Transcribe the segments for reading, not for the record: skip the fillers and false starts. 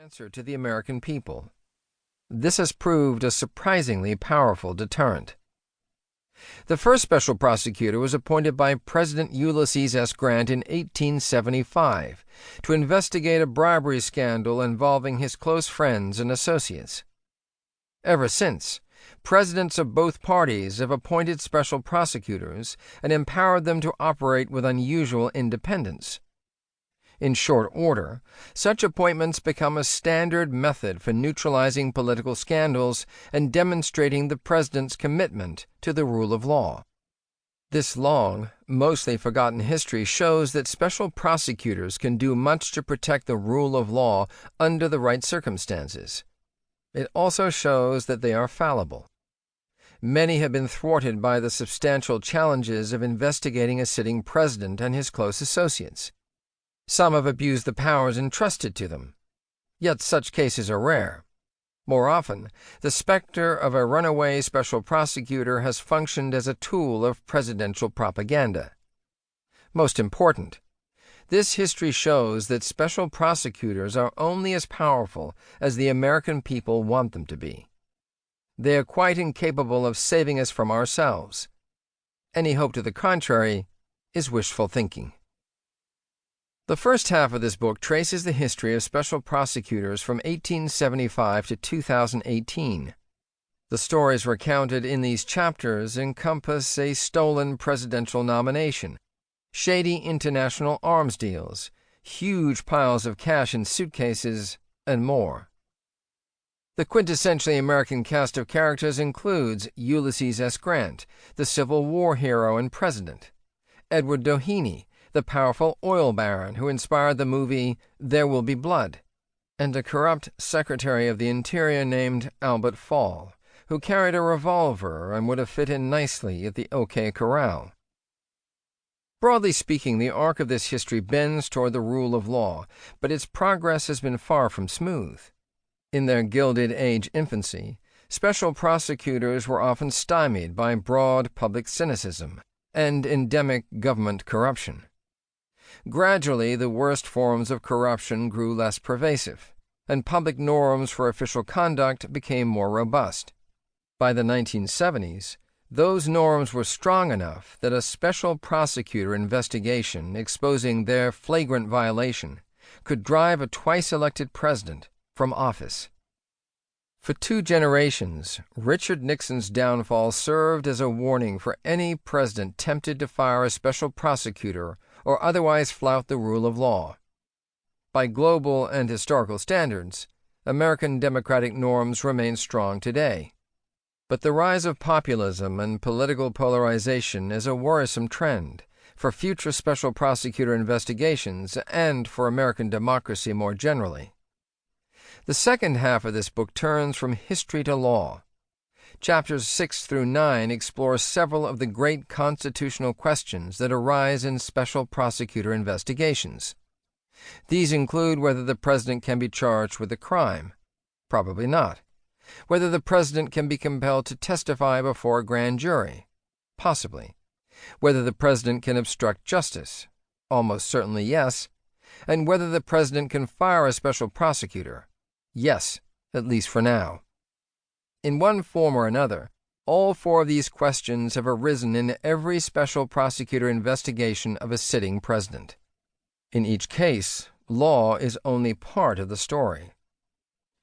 answer to the American people. This has proved a surprisingly powerful deterrent. The first special prosecutor was appointed by President Ulysses S. Grant in 1875 to investigate a bribery scandal involving his close friends and associates. Ever since, presidents of both parties have appointed special prosecutors and empowered them to operate with unusual independence. In short order, such appointments become a standard method for neutralizing political scandals and demonstrating the president's commitment to the rule of law. This long, mostly forgotten history shows that special prosecutors can do much to protect the rule of law under the right circumstances. It also shows that they are fallible. Many have been thwarted by the substantial challenges of investigating a sitting president and his close associates. Some have abused the powers entrusted to them. Yet such cases are rare. More often, the specter of a runaway special prosecutor has functioned as a tool of presidential propaganda. Most important, this history shows that special prosecutors are only as powerful as the American people want them to be. They are quite incapable of saving us from ourselves. Any hope to the contrary is wishful thinking. The first half of this book traces the history of special prosecutors from 1875 to 2018. The stories recounted in these chapters encompass a stolen presidential nomination, shady international arms deals, huge piles of cash in suitcases, and more. The quintessentially American cast of characters includes Ulysses S. Grant, the Civil War hero and president, Edward Doheny, the powerful oil baron who inspired the movie There Will Be Blood, and a corrupt Secretary of the Interior named Albert Fall, who carried a revolver and would have fit in nicely at the OK Corral. Broadly speaking, the arc of this history bends toward the rule of law, but its progress has been far from smooth. In their Gilded Age infancy, special prosecutors were often stymied by broad public cynicism and endemic government corruption. Gradually, the worst forms of corruption grew less pervasive, and public norms for official conduct became more robust. By the 1970s, those norms were strong enough that a special prosecutor investigation exposing their flagrant violation could drive a twice-elected president from office. For 2 generations, Richard Nixon's downfall served as a warning for any president tempted to fire a special prosecutor or otherwise flout the rule of law. By global and historical standards, American democratic norms remain strong today. But the rise of populism and political polarization is a worrisome trend for future special prosecutor investigations and for American democracy more generally. The second half of this book turns from history to law. Chapters 6 through 9 explore several of the great constitutional questions that arise in special prosecutor investigations. These include whether the president can be charged with a crime. Probably not. Whether the president can be compelled to testify before a grand jury. Possibly. Whether the president can obstruct justice. Almost certainly yes. And whether the president can fire a special prosecutor. Yes, at least for now. In one form or another, all 4 of these questions have arisen in every special prosecutor investigation of a sitting president. In each case, law is only part of the story.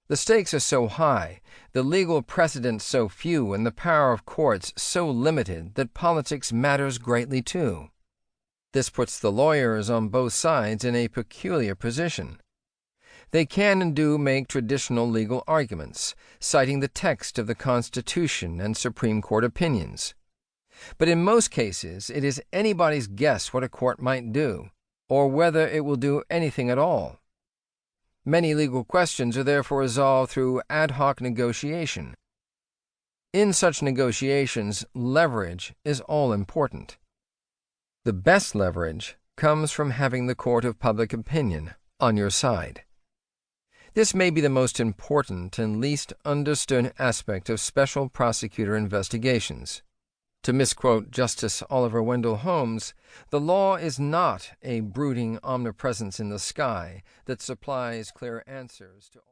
The stakes are so high, the legal precedents so few, and the power of courts so limited that politics matters greatly too. This puts the lawyers on both sides in a peculiar position. They can and do make traditional legal arguments, citing the text of the Constitution and Supreme Court opinions. But in most cases, it is anybody's guess what a court might do, or whether it will do anything at all. Many legal questions are therefore resolved through ad hoc negotiation. In such negotiations, leverage is all important. The best leverage comes from having the court of public opinion on your side. This may be the most important and least understood aspect of special prosecutor investigations. To misquote Justice Oliver Wendell Holmes, the law is not a brooding omnipresence in the sky that supplies clear answers to all.